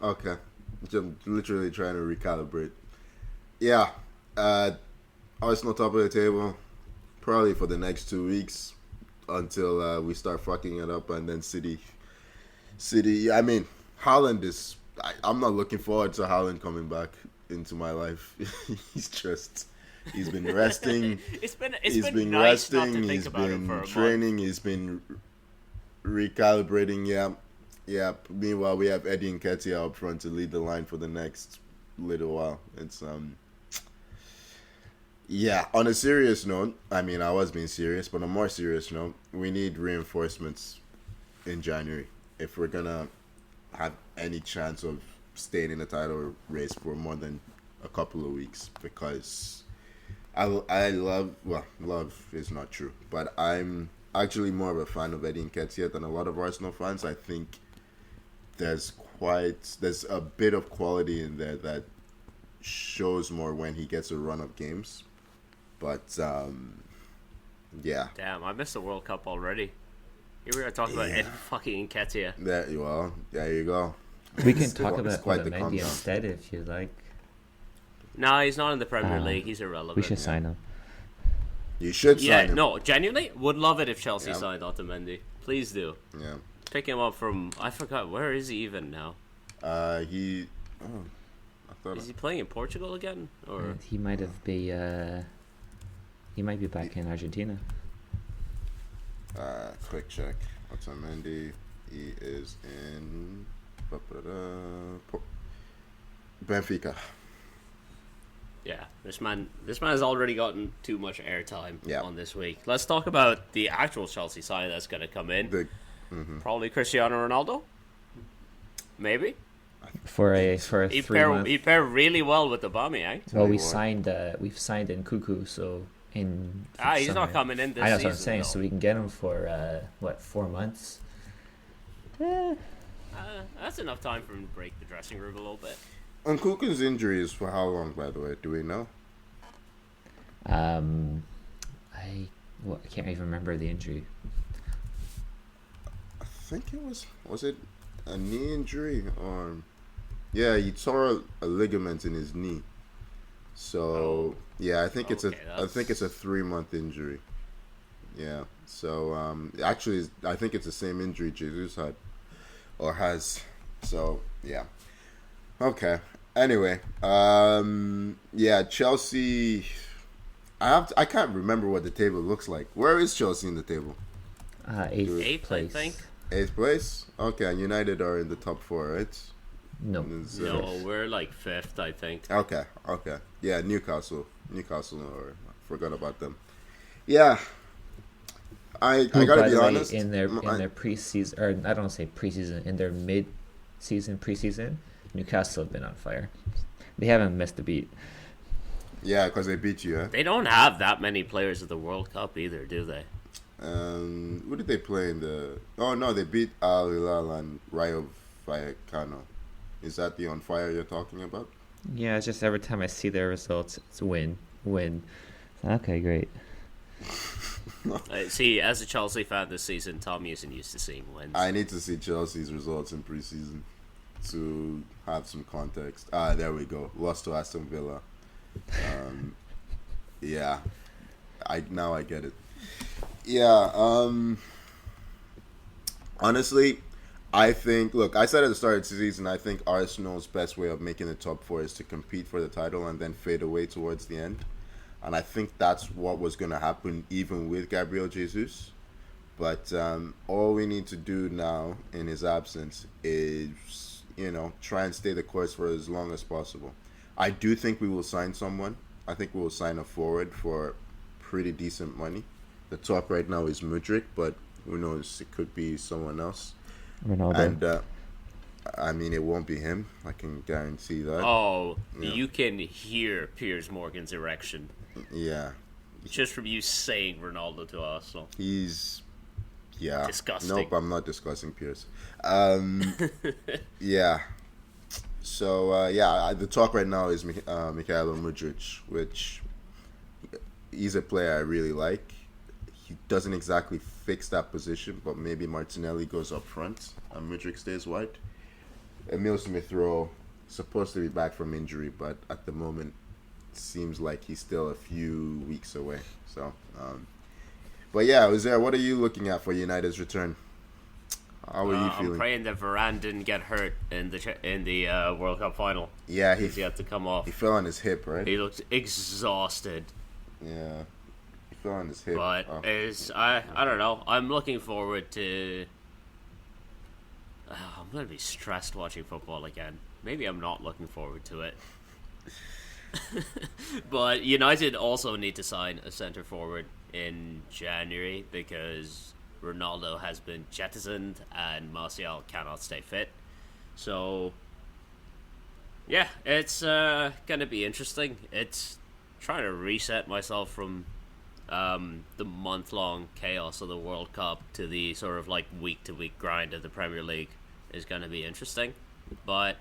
Okay. Just literally trying to recalibrate. Yeah. Arsenal top of the table, probably for the next 2 weeks until we start fucking it up, and then City. I mean, Haaland is. I'm not looking forward to Haaland coming back into my life. He's been resting. It's been nice resting. not to think He's about it been for a training. month. He's been recalibrating. Yeah. Meanwhile, we have Eddie Nketiah up front to lead the line for the next little while. It's Yeah. On a serious note, I mean, I was being serious, but on a more serious note, we need reinforcements in January if we're gonna have any chance of staying in the title race for more than a couple of weeks, because I love is not true, but I'm actually more of a fan of Eddie Nketiah than a lot of Arsenal fans. I think there's a bit of quality in there that shows more when he gets a run of games, but yeah. Damn, I missed the World Cup already. Here we are talking about Eddie fucking Nketiah. There you go. We can talk about quite the Otamendi calm down. instead if you like. No, he's not in the Premier League. He's irrelevant. We should sign him. You should sign him. No, genuinely, would love it if Chelsea Yeah. signed Otamendi. Please do. Yeah. Pick him up from, I forgot, where is he even now? I thought Is he playing in Portugal again? Or He might be back in Argentina. quick check. Otamendi, he is in Benfica. yeah, this man has already gotten too much airtime Yeah. on this week. Let's talk about the actual Chelsea side that's going to come in. Probably Cristiano Ronaldo. Maybe. For a He'd 3 month. pair really well with Aubameyang. Well, we've signed in Cuckoo, so in. He's summer. not coming in this I know season. what I'm saying. though. So we can get him for 4 months. That's enough time for him to break the dressing room a little bit. And Kuku's injury is for how long, by the way? Do we know? I can't even remember the injury. I think it was it a knee injury or yeah, he tore a ligament in his knee. So yeah, I think it's a 3-month injury. Yeah. So actually, I think it's the same injury Jesus had or has. So yeah. Okay. Anyway, yeah, Chelsea. I can't remember what the table looks like. Where is Chelsea in the table? Eighth I place. think. 8th place. Okay, and United are in the top 4, right? No. No, we're like 5th, I think. Okay. Yeah, Newcastle, or forgot about them. Yeah, I Who, gotta by be the way, honest. in their preseason, or I don't want to say preseason, in their preseason, Newcastle have been on fire. They haven't missed a beat. Yeah, because they beat you. They don't have that many players at the World Cup either, do they? Who did they play in the? Oh no, they beat Al Hilal and Rayo Vallecano. Is that the on fire you're talking about? Yeah, it's just every time I see their results, it's win. Okay, great. See, as a Chelsea fan this season, Tom isn't used to seeing wins. I need to see Chelsea's results in preseason to have some context. There we go. Lost to Aston Villa. Yeah, I get it. Yeah, honestly, I think, look, I said at the start of the season, I think Arsenal's best way of making the top 4 is to compete for the title and then fade away towards the end. And I think that's what was going to happen even with Gabriel Jesus. But all we need to do now in his absence is, try and stay the course for as long as possible. I do think we will sign someone. I think we will sign a forward for pretty decent money. the top right now is Mudryk, but who knows? It could be someone else. Ronaldo. And I mean, it won't be him. I can guarantee that. Oh, Yeah. you can hear Piers Morgan's erection Yeah, just from you saying Ronaldo to Arsenal. he's yeah. Disgusting. Nope, I'm not discussing Pierce. Yeah. So the talk right now is Mikhailo Mudryk, which he's a player I really like. He doesn't exactly fix that position, but maybe Martinelli goes up front and Mudryk stays wide. Emil Smith-Rowe supposed to be back from injury, but at the moment seems like he's still a few weeks away. So, but yeah, Uzair, what are you looking at for United's return? How are you feeling? I'm praying that Varane didn't get hurt in the World Cup final. Yeah, He had to come off. he fell on his hip, right? He looked exhausted. Yeah, he fell on his hip. But I don't know. I'm looking forward to. I'm gonna be stressed watching football again. Maybe I'm not looking forward to it. But United also need to sign a centre forward in January because Ronaldo has been jettisoned and Martial cannot stay fit. So yeah, it's gonna be interesting. It's trying to reset myself from the month-long chaos of the World Cup to the sort of like week-to-week grind of the Premier League is going to be interesting. But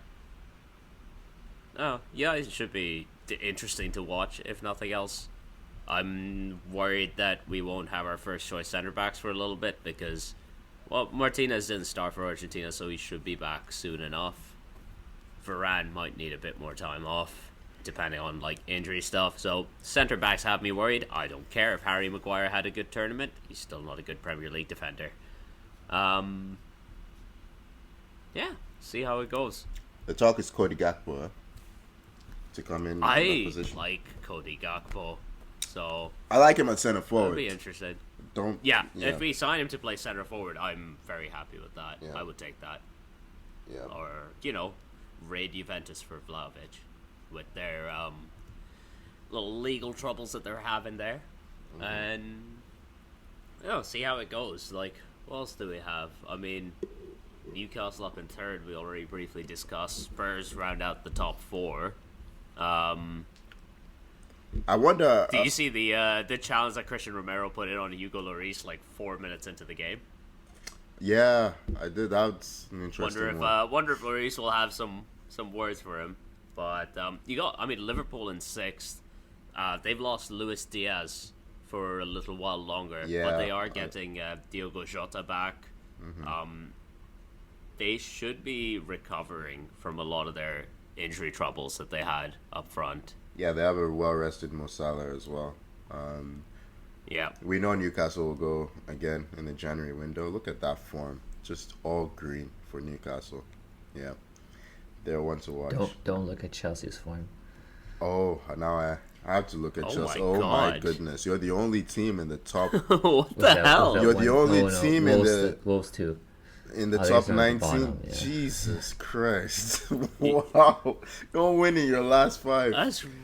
yeah, it should be interesting to watch, if nothing else. I'm worried that we won't have our first choice centre-backs for a little bit because, well, Martinez didn't start for Argentina, so he should be back soon enough. Varane might need a bit more time off, depending on like injury stuff. So centre backs have me worried. I don't care if Harry Maguire had a good tournament. He's still not a good Premier League defender. Yeah, see how it goes. The talk is Cody Gakpo to come in that I position. like Cody Gakpo, so I like him at centre I'd forward. be interested. Yeah. If we sign him to play centre forward, I'm very happy with that. Yeah. I would take that. Yeah. Or raid Juventus for Vlahovic with their little legal troubles that they're having there. Mm-hmm. And see how it goes. Like, what else do we have? I mean, Newcastle up in third, we already briefly discussed. Spurs round out the top four. I wonder. Do you see the challenge that Christian Romero put in on Hugo Lloris like 4 minutes into the game? Yeah, I did. That's an interesting one. Wonder if Lloris will have some words for him. But Liverpool in sixth. They've lost Luis Diaz for a little while longer, but they are getting Diogo Jota back. Mm-hmm. They should be recovering from a lot of their injury troubles that they had up front. Yeah, they have a well-rested Mo Salah as well. Yeah. We know Newcastle will go again in the January window. Look at that form. Just all green for Newcastle. Yeah. They're one to watch. Don't look at Chelsea's form. Oh, now I have to look at Chelsea. My my God. goodness. You're the only team in the top What the hell? You're the only team in the Wolves too. in the Oh, top they're at the 19. bottom, yeah. Jesus Christ. Wow. You're winning your last five.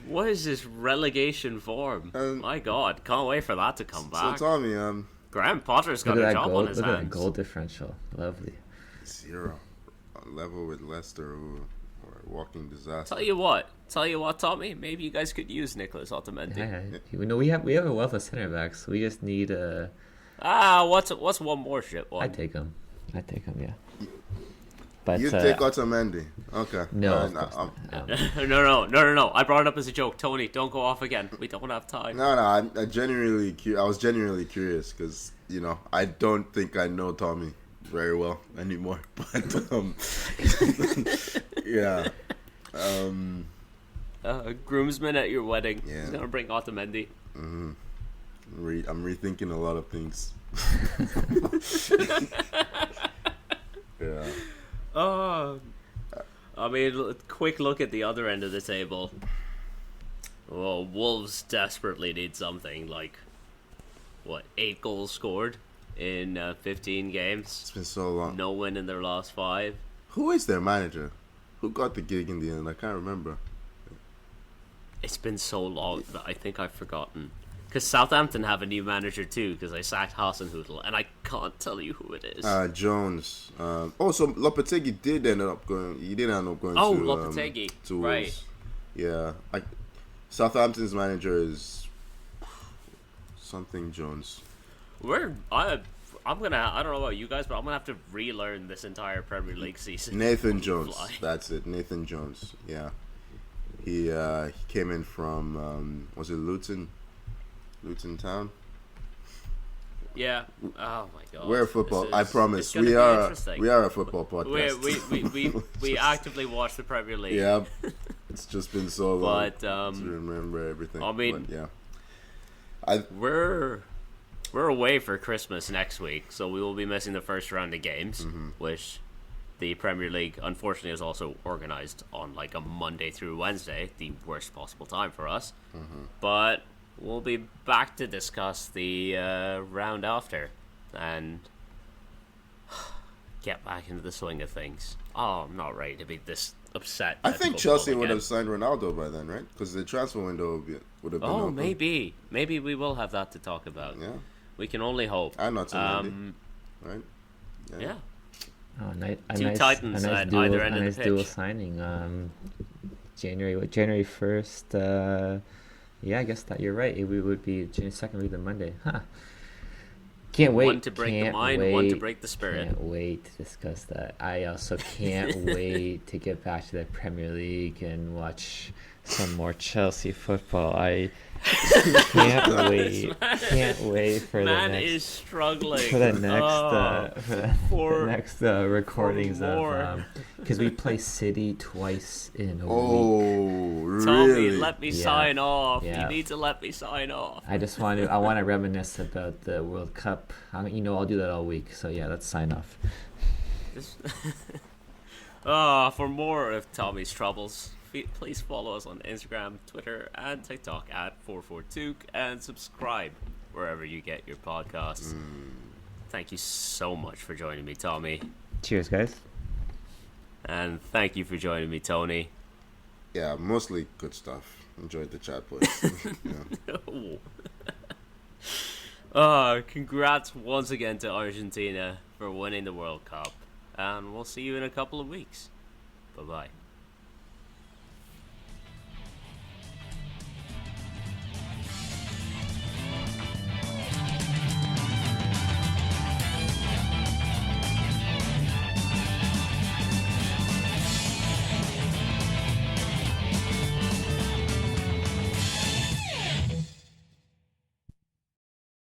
What is this relegation form? My God, can't wait for that to come back. So Tommy, Graham Potter's got Look a at that job goal. on his Look at that hands. goal differential. Lovely. 0. On level with Leicester, who are a walking disaster. Tell you what, Tommy. Maybe you guys could use Nicolas Otamendi. Yeah. We have a wealth of center backs. We just need What's one more shit one? I take him. Yeah. But You take Otamendi. Okay. no, Uh, of course no, not. No. I brought it up as a joke. Tony, don't go off again. We don't have time. No, I was genuinely curious because I don't think I know Tommy very well anymore. But yeah, Groomsman at your wedding. Yeah. He's gonna bring Otamendi. I'm rethinking a lot of things. Yeah. Quick look at the other end of the table. Well, Wolves desperately need something. 8 goals scored in 15 games. It's been so long. No win in their last 5. Who is their manager? Who got the gig in the end? I can't remember. It's been so long that I think I've forgotten. Because Southampton have a new manager too, because I sacked Hasenhüttl, and I can't tell you who it is. Jones. So Lopetegui did end up going. He did end up going. Oh, to, Lopetegui. To Right. Wolves. Yeah. Southampton's manager is something Jones. I'm gonna. I don't know about you guys, but I'm gonna have to relearn this entire Premier League season. Nathan Jones. That's it. Nathan Jones. Yeah. He came in from was it Luton Town? Yeah. Oh my god. We're a football. I promise. We We are are a football podcast. We actively watch the Premier League. Yeah. It's just been so long But to remember everything. I mean, but, yeah. We're away for Christmas next week, so we will be missing the first round of games, which the Premier League, unfortunately, is also organised on like a Monday through Wednesday, the worst possible time for us. But we'll be back to discuss the round after and get back into the swing of things. Oh, I'm not ready to be this upset. I at think football Chelsea would again. have signed Ronaldo by then, right? Because the transfer window would have been open. Maybe we will have that to talk about. Yeah. We can only hope. And not Otamendi, right? Yeah. Oh, Two Titans at either end of the dual pitch. signing. January 1st. Yeah, I guess that you're right. We would be January 2nd would be the Monday. Huh. Can't wait. One to break the mind, one to break the spirit. Can't wait to discuss that. I also can't wait to get back to the Premier League and watch some more Chelsea football. I can't wait. Can't wait for Man the next. is struggling. For the next recordings more. of because we play City twice in a week. Oh, really? Tommy, let me Yeah. sign off. Yeah. You need to let me sign off. I want to reminisce about the World Cup. I'll do that all week. So yeah, let's sign off. For more of Tommy's troubles, please follow us on Instagram, Twitter, and TikTok at 442 and subscribe wherever you get your podcasts. Thank you so much for joining me, Tommy. Cheers, guys. And thank you for joining me, Tony. Yeah, mostly good stuff. Enjoyed the chat, please. Congrats once again to Argentina for winning the World Cup. And we'll see you in a couple of weeks. Bye-bye.